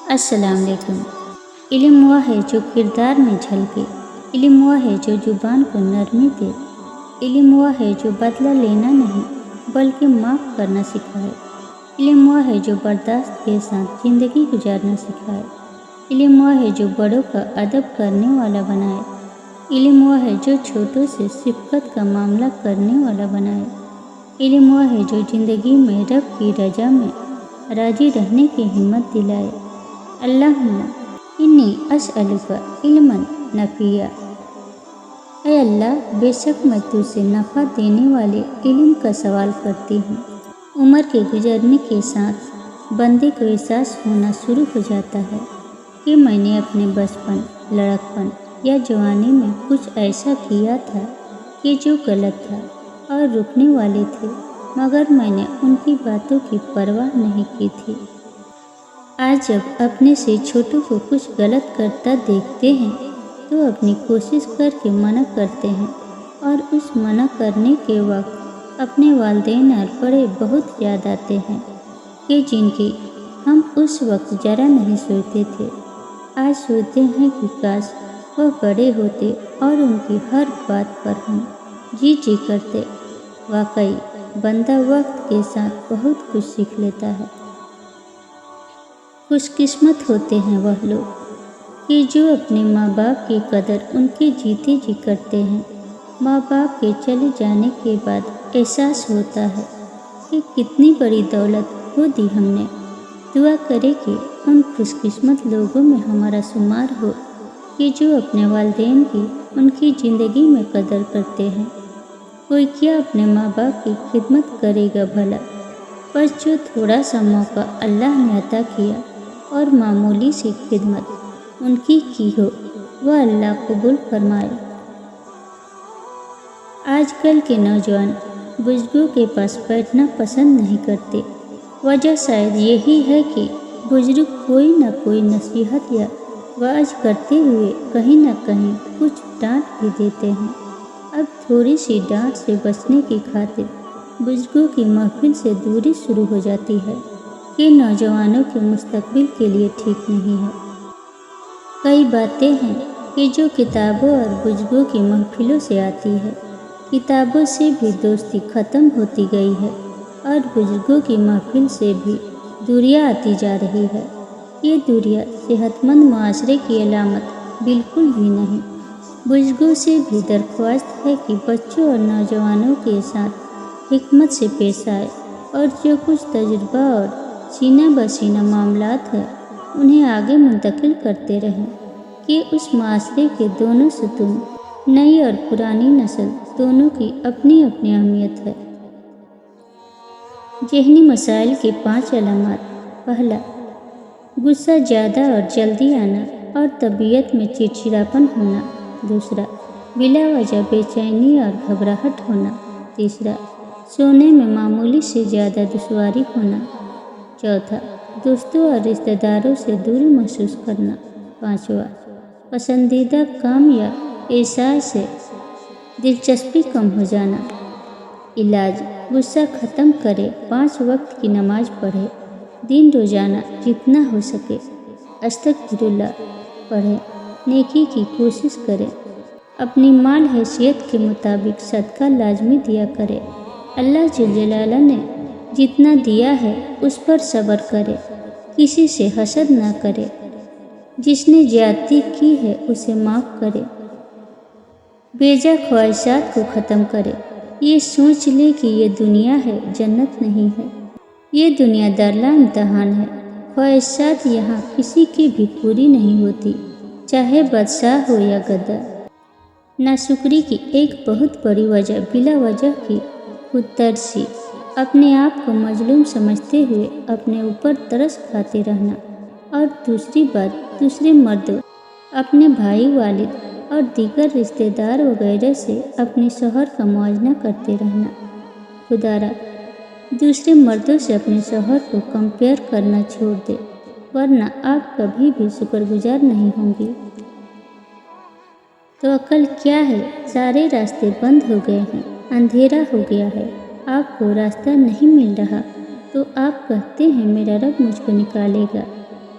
السلام علیکم۔ علم وہ ہے جو کردار میں جھلکے، علم وہ ہے جو زبان کو نرمی دے، علم وہ ہے جو بدلہ لینا نہیں بلکہ معاف کرنا سکھائے، علم وہ ہے جو برداشت کے ساتھ زندگی گزارنا سکھائے، علم وہ ہے جو بڑوں کا ادب کرنے والا بنائے، علم وہ ہے جو چھوٹوں سے شفقت کا معاملہ کرنے والا بنائے، علم وہ ہے جو زندگی میں رب کی رضا میں راضی رہنے کی ہمت دلائے۔ اللہم انی اسألک علما نافعا۔ اے اللہ، بے شک میں تجھ سے نفع دینے والے علم کا سوال کرتی ہوں۔ عمر کے گزرنے کے ساتھ بندے کو احساس ہونا شروع ہو جاتا ہے کہ میں نے اپنے بچپن، لڑکپن یا جوانی میں کچھ ایسا کیا تھا کہ جو غلط تھا اور رکنے والے تھے، مگر میں نے ان کی باتوں کی پرواہ نہیں کی تھی۔ آج جب اپنے سے چھوٹوں کو کچھ غلط کرتا دیکھتے ہیں تو اپنی کوشش کر کے منع کرتے ہیں، اور اس منع کرنے کے وقت اپنے والدین اور بڑے بہت یاد آتے ہیں کہ جن کی ہم اس وقت ذرا نہیں سوچتے تھے۔ آج سوچتے ہیں کہ کاش وہ بڑے ہوتے اور ان کی ہر بات پر ہم جی جی کرتے۔ واقعی بندہ وقت کے ساتھ بہت کچھ سیکھ لیتا ہے۔ خوش قسمت ہوتے ہیں وہ لوگ کہ جو اپنے ماں باپ کی قدر ان کے جیتے جی کرتے ہیں۔ ماں باپ کے چلے جانے کے بعد احساس ہوتا ہے کہ کتنی بڑی دولت کھو دی ہم نے۔ دعا کرے کہ ان خوش قسمت لوگوں میں ہمارا شمار ہو کہ جو اپنے والدین کی ان کی زندگی میں قدر کرتے ہیں۔ کوئی کیا اپنے ماں باپ کی خدمت کرے گا بھلا، بس جو تھوڑا سا موقع اللہ نے عطا کیا اور معمولی سی خدمت ان کی ہو، وہ اللہ قبول فرمائے۔ آج کل کے نوجوان بزرگوں کے پاس بیٹھنا پسند نہیں کرتے۔ وجہ شاید یہی ہے کہ بزرگ کوئی نہ کوئی نصیحت یا وعظ کرتے ہوئے کہیں نہ کہیں کچھ ڈانٹ بھی دیتے ہیں۔ اب تھوڑی سی ڈانٹ سے بچنے کی خاطر بزرگوں کی محفل سے دوری شروع ہو جاتی ہے کہ نوجوانوں کے مستقبل کے لیے ٹھیک نہیں ہے۔ کئی باتیں ہیں کہ جو کتابوں اور بزرگوں کی محفلوں سے آتی ہے۔ کتابوں سے بھی دوستی ختم ہوتی گئی ہے اور بزرگوں کی محفل سے بھی دوریاں آتی جا رہی ہے۔ یہ دوریاں صحت مند معاشرے کی علامت بالکل بھی نہیں۔ بزرگوں سے بھی درخواست ہے کہ بچوں اور نوجوانوں کے ساتھ حکمت سے پیش آئے اور جو کچھ تجربہ اور سینہ بہ سینہ معاملات ہیں انہیں آگے منتقل کرتے رہیں کہ اس معاشرے کے دونوں ستون، نئی اور پرانی نسل دونوں کی اپنی اپنی اہمیت ہے۔ ذہنی مسائل کے 5 علامات۔ پہلا، غصہ زیادہ اور جلدی آنا اور طبیعت میں چڑچڑاپن ہونا۔ دوسرا، بلا وجہ بے چینی اور گھبراہٹ ہونا۔ تیسرا، سونے میں معمولی سے زیادہ دشواری ہونا۔ چوتھا، دوستوں اور رشتہ داروں سے دوری محسوس کرنا۔ پانچواں، پسندیدہ کام یا اعزاز سے دلچسپی کم ہو جانا۔ علاج، غصہ ختم کرے، 5 وقت کی نماز پڑھے، دن روزانہ جتنا ہو سکے استغفراللہ پڑھے، نیکی کی کوشش کرے، اپنی مال حیثیت کے مطابق صدقہ لازمی دیا کرے، اللہ جل جلالہ نے جتنا دیا ہے اس پر صبر کرے، کسی سے حسد نہ کرے، جس نے زیادتی کی ہے اسے معاف کرے، بیجا خواہشات کو ختم کرے، یہ سوچ لے کہ یہ دنیا ہے، جنت نہیں ہے۔ یہ دنیا داراللہ امتحان ہے۔ خواہشات یہاں کسی کی بھی پوری نہیں ہوتی، چاہے بادشاہ ہو یا گدا۔ ناشکری کی ایک بہت بڑی وجہ بلا وجہ کی خود ترسی، اپنے آپ کو مظلوم سمجھتے ہوئے اپنے اوپر ترس کھاتے رہنا، اور دوسری بات دوسرے مردوں، اپنے بھائی، والد اور دیگر رشتہ دار وغیرہ سے اپنے شوہر کا موازنہ کرتے رہنا۔ خدارا دوسرے مردوں سے اپنے شوہر کو کمپیئر کرنا چھوڑ دے، ورنہ آپ کبھی بھی شکر گزار نہیں ہوں گی۔ تو عقل کیا ہے؟ سارے راستے بند ہو گئے ہیں، اندھیرا ہو گیا ہے، آپ کو راستہ نہیں مل رہا تو آپ کہتے ہیں میرا رب مجھ کو نکالے گا۔